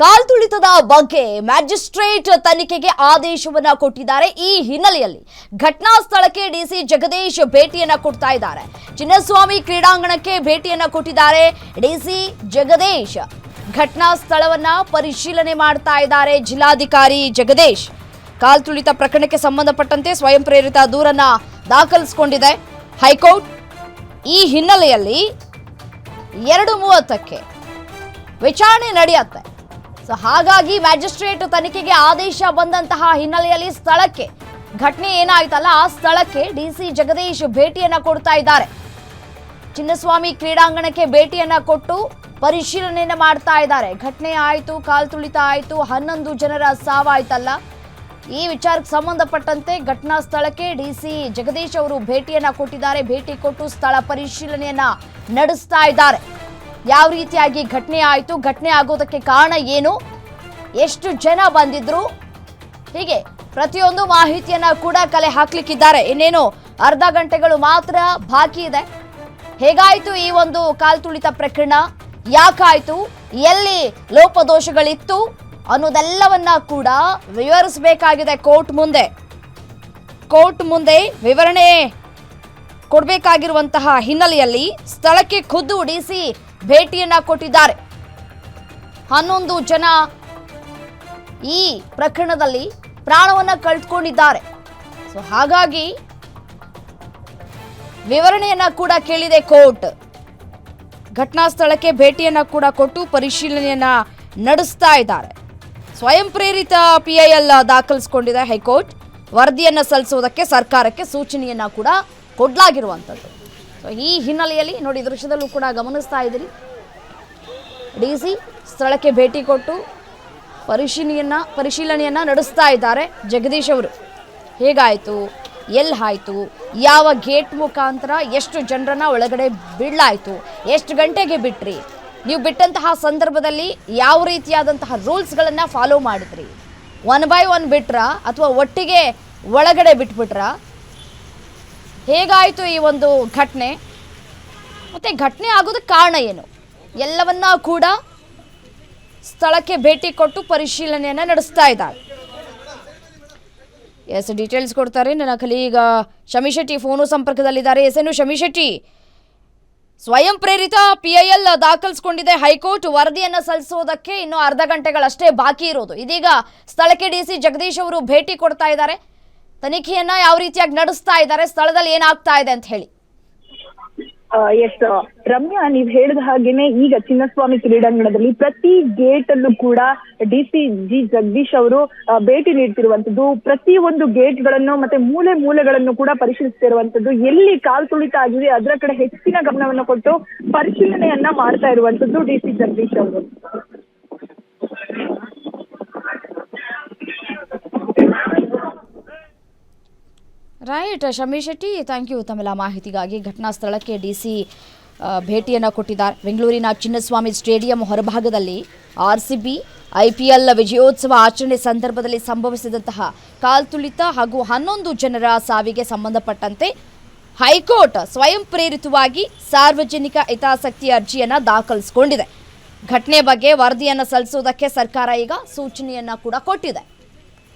ಕಾಲ್ತುಳಿತದ ಬಗ್ಗೆ ಮ್ಯಾಜಿಸ್ಟ್ರೇಟ್ ತನಿಖೆಗೆ ಆದೇಶವನ್ನ ಕೊಟ್ಟಿದ್ದಾರೆ. ಈ ಹಿನ್ನೆಲೆಯಲ್ಲಿ ಘಟನಾ ಸ್ಥಳಕ್ಕೆ ಡಿಸಿ ಜಗದೀಶ್ ಭೇಟಿಯನ್ನ ಕೊಡ್ತಾ ಇದ್ದಾರೆ. ಚಿನ್ನಸ್ವಾಮಿ ಕ್ರೀಡಾಂಗಣಕ್ಕೆ ಭೇಟಿಯನ್ನ ಕೊಟ್ಟಿದ್ದಾರೆ ಡಿಸಿ ಜಗದೀಶ್. ಘಟನಾ ಸ್ಥಳವನ್ನ ಪರಿಶೀಲನೆ ಮಾಡ್ತಾ ಇದ್ದಾರೆ ಜಿಲ್ಲಾಧಿಕಾರಿ ಜಗದೀಶ್. ಕಾಲ್ತುಳಿತ ಪ್ರಕರಣಕ್ಕೆ ಸಂಬಂಧಪಟ್ಟಂತೆ ಸ್ವಯಂ ಪ್ರೇರಿತ ದೂರನ್ನ ದಾಖಲಿಸಿಕೊಂಡಿದೆ ಹೈಕೋರ್ಟ್. ಈ ಹಿನ್ನೆಲೆಯಲ್ಲಿ 2:30ಕ್ಕೆ ವಿಚಾರಣೆ ನಡೆಯುತ್ತೆ. ಹಾಗಾಗಿ ಮ್ಯಾಜಿಸ್ಟ್ರೇಟ್ ತನಿಖೆಗೆ ಆದೇಶ ಬಂದಂತಹ ಹಿನ್ನೆಲೆಯಲ್ಲಿ ಸ್ಥಳಕ್ಕೆ ಘಟನೆ ಏನಾಯ್ತಲ್ಲ ಆ ಸ್ಥಳಕ್ಕೆ ಡಿಸಿ ಜಗದೀಶ್ ಭೇಟಿಯನ್ನ ಕೊಡ್ತಾ ಇದ್ದಾರೆ. ಚಿನ್ನಸ್ವಾಮಿ ಕ್ರೀಡಾಂಗಣಕ್ಕೆ ಭೇಟಿಯನ್ನ ಕೊಟ್ಟು ಪರಿಶೀಲನೆಯನ್ನ ಮಾಡ್ತಾ ಇದ್ದಾರೆ. ಘಟನೆ ಆಯ್ತು, ಕಾಲ್ತುಳಿತ ಆಯ್ತು, 11 ಜನರ ಸಾವಾಯ್ತಲ್ಲ, ಈ ವಿಚಾರಕ್ಕೆ ಸಂಬಂಧಪಟ್ಟಂತೆ ಘಟನಾ ಸ್ಥಳಕ್ಕೆ ಡಿಸಿ ಜಗದೀಶ್ ಅವರು ಭೇಟಿಯನ್ನ ಕೊಟ್ಟಿದ್ದಾರೆ. ಭೇಟಿ ಕೊಟ್ಟು ಸ್ಥಳ ಪರಿಶೀಲನೆಯನ್ನ ನಡೆಸ್ತಾ ಇದ್ದಾರೆ. ಯಾವ ರೀತಿಯಾಗಿ ಘಟನೆ ಆಯಿತು, ಘಟನೆ ಆಗೋದಕ್ಕೆ ಕಾರಣ ಏನು, ಎಷ್ಟು ಜನ ಬಂದಿದ್ರು, ಹೀಗೆ ಪ್ರತಿಯೊಂದು ಮಾಹಿತಿಯನ್ನ ಕೂಡ ಕಲೆ ಹಾಕ್ಲಿಕ್ಕಿದ್ದಾರೆ. ಇನ್ನೇನು ಅರ್ಧ ಗಂಟೆಗಳು ಮಾತ್ರ ಬಾಕಿ ಇದೆ. ಹೇಗಾಯ್ತು ಈ ಒಂದು ಕಾಲ್ತುಳಿತ ಪ್ರಕರಣ, ಯಾಕಾಯ್ತು, ಎಲ್ಲಿ ಲೋಪದೋಷಗಳಿತ್ತು ಅನ್ನೋದೆಲ್ಲವನ್ನ ಕೂಡ ವಿವರಿಸಬೇಕಾಗಿದೆ ಕೋರ್ಟ್ ಮುಂದೆ ವಿವರಣೆ ಕೊಡಬೇಕಾಗಿರುವಂತಹ ಹಿನ್ನೆಲೆಯಲ್ಲಿ ಸ್ಥಳಕ್ಕೆ ಖುದ್ದು ಡಿಸಿ ಭೇಟಿಯನ್ನ ಕೊಟ್ಟಿದ್ದಾರೆ. 11 ಜನ ಈ ಪ್ರಕರಣದಲ್ಲಿ ಪ್ರಾಣವನ್ನ ಕಳೆದುಕೊಂಡಿದ್ದಾರೆ. ಹಾಗಾಗಿ ವಿವರಣೆಯನ್ನ ಕೂಡ ಕೇಳಿದೆ ಕೋರ್ಟ್. ಘಟನಾ ಸ್ಥಳಕ್ಕೆ ಭೇಟಿಯನ್ನ ಕೂಡ ಕೊಟ್ಟು ಪರಿಶೀಲನೆಯನ್ನ ನಡೆಸ್ತಾ ಇದ್ದಾರೆ. ಸ್ವಯಂ ಪ್ರೇರಿತ PIL ದಾಖಲಿಸಿಕೊಂಡಿದೆ ಹೈಕೋರ್ಟ್. ವರದಿಯನ್ನ ಸಲ್ಲಿಸುವುದಕ್ಕೆ ಸರ್ಕಾರಕ್ಕೆ ಸೂಚನೆಯನ್ನ ಕೂಡ ಕೊಡಲಾಗಿರುವಂಥದ್ದು. ಈ ಹಿನ್ನೆಲೆಯಲ್ಲಿ ನೋಡಿ, ದೃಶ್ಯದಲ್ಲೂ ಕೂಡ ಗಮನಿಸ್ತಾ ಇದ್ದೀರಿ, ಡಿಸಿ ಸ್ಥಳಕ್ಕೆ ಭೇಟಿ ಕೊಟ್ಟು ಪರಿಶೀಲನೆಯನ್ನ ನಡೆಸ್ತಾ ಇದ್ದಾರೆ ಜಗದೀಶ್ ಅವರು. ಹೇಗಾಯಿತು, ಎಲ್ಲಾಯಿತು, ಯಾವ ಗೇಟ್ ಮುಖಾಂತರ ಎಷ್ಟು ಜನರನ್ನ ಒಳಗಡೆ ಬಿಡಲಾಯಿತು, ಎಷ್ಟು ಗಂಟೆಗೆ ಬಿಟ್ರಿ, ನೀವು ಬಿಟ್ಟಂತಹ ಸಂದರ್ಭದಲ್ಲಿ ಯಾವ ರೀತಿಯಾದಂತಹ ರೂಲ್ಸ್ಗಳನ್ನು ಫಾಲೋ ಮಾಡಿದ್ರಿ, 1 by 1 ಬಿಟ್ರಾ ಅಥವಾ ಒಟ್ಟಿಗೆ ಒಳಗಡೆ ಬಿಟ್ಬಿಟ್ರಾ, ಹೇಗಾಯಿತು ಈ ಒಂದು ಘಟನೆ, ಮತ್ತು ಘಟನೆ ಆಗೋದಕ್ಕೆ ಕಾರಣ ಏನು, ಎಲ್ಲವನ್ನ ಕೂಡ ಸ್ಥಳಕ್ಕೆ ಭೇಟಿ ಕೊಟ್ಟು ಪರಿಶೀಲನೆಯನ್ನು ನಡೆಸ್ತಾ ಇದ್ದಾರೆ. ಎಸ್, ಡೀಟೇಲ್ಸ್ ಕೊಡ್ತಾರೆ ನನ್ನ ಕಲೀಗ ಶಮಿ ಶೆಟ್ಟಿ ಫೋನು ಸಂಪರ್ಕದಲ್ಲಿದ್ದಾರೆ. ಎಸ್, ಶಮಿ ಶೆಟ್ಟಿ, ಸ್ವಯಂ ಪ್ರೇರಿತ PIL ದಾಖಲಿಸಿಕೊಂಡಿದೆ ಹೈಕೋರ್ಟ್. ವರದಿಯನ್ನು ಸಲ್ಲಿಸೋದಕ್ಕೆ ಇನ್ನು ಅರ್ಧ ಗಂಟೆಗಳಷ್ಟೇ ಬಾಕಿ ಇರೋದು. ಇದೀಗ ಸ್ಥಳಕ್ಕೆ ಡಿಸಿ ಜಗದೀಶ್ ಅವರು ಭೇಟಿ ಕೊಡ್ತಾ ಇದ್ದಾರೆ. ತನಿಖೆಯನ್ನ ಯಾವ ರೀತಿಯಾಗಿ ನಡೆಸ್ತಾ ಇದ್ದಾರೆ, ಸ್ಥಳದಲ್ಲಿ ಏನಾಗ್ತಾ ಇದೆ ಅಂತ ಹೇಳಿ. ಎಸ್ ರಮ್ಯಾ, ನೀವ್ ಹೇಳಿದ ಹಾಗೇನೆ ಈಗ ಚಿನ್ನಸ್ವಾಮಿ ಕ್ರೀಡಾಂಗಣದಲ್ಲಿ ಪ್ರತಿ ಗೇಟ್ ಅಲ್ಲೂ ಕೂಡ ಡಿಸಿ ಜಗದೀಶ್ ಅವರು ಭೇಟಿ ನೀಡ್ತಿರುವಂತದ್ದು. ಪ್ರತಿ ಒಂದು ಗೇಟ್ ಗಳನ್ನು ಮತ್ತೆ ಮೂಲೆಗಳನ್ನು ಕೂಡ ಪರಿಶೀಲಿಸ್ತಿರುವಂತದ್ದು. ಎಲ್ಲಿ ಕಾಲ್ತುಳಿತ ಆಗಿದೆ ಅದರ ಕಡೆ ಹೆಚ್ಚಿನ ಗಮನವನ್ನು ಕೊಟ್ಟು ಪರಿಶೀಲನೆಯನ್ನ ಮಾಡ್ತಾ ಇರುವಂತದ್ದು ಡಿಸಿ ಜಗದೀಶ್ ಅವರು. Right, Shami Shetty, thank you ತಮ್ಮೆಲ್ಲ ಮಾಹಿತಿಗಾಗಿ. ಘಟನಾ ಸ್ಥಳಕ್ಕೆ ಡಿಸಿ ಭೇಟಿಯನ್ನು ಕೊಟ್ಟಿದ್ದಾರೆ. ಬೆಂಗಳೂರಿನ ಚಿನ್ನಸ್ವಾಮಿ ಸ್ಟೇಡಿಯಂ ಹೊರಭಾಗದಲ್ಲಿ RCB IPL ವಿಜಯೋತ್ಸವ ಆಚರಣೆ ಸಂದರ್ಭದಲ್ಲಿ ಸಂಭವಿಸಿದಂತಹ ಕಾಲ್ತುಳಿತ ಹಾಗೂ 11 ಜನರ ಸಾವಿಗೆ ಸಂಬಂಧಪಟ್ಟಂತೆ ಹೈಕೋರ್ಟ್ ಸ್ವಯಂ ಪ್ರೇರಿತವಾಗಿ ಸಾರ್ವಜನಿಕ ಹಿತಾಸಕ್ತಿ ಅರ್ಜಿಯನ್ನು ದಾಖಲಿಸಿಕೊಂಡಿದೆ. ಘಟನೆ ಬಗ್ಗೆ ವರದಿಯನ್ನು ಸಲ್ಲಿಸುವುದಕ್ಕೆ ಸರ್ಕಾರ ಈಗ ಸೂಚನೆಯನ್ನು ಕೂಡ ಕೊಟ್ಟಿದೆ.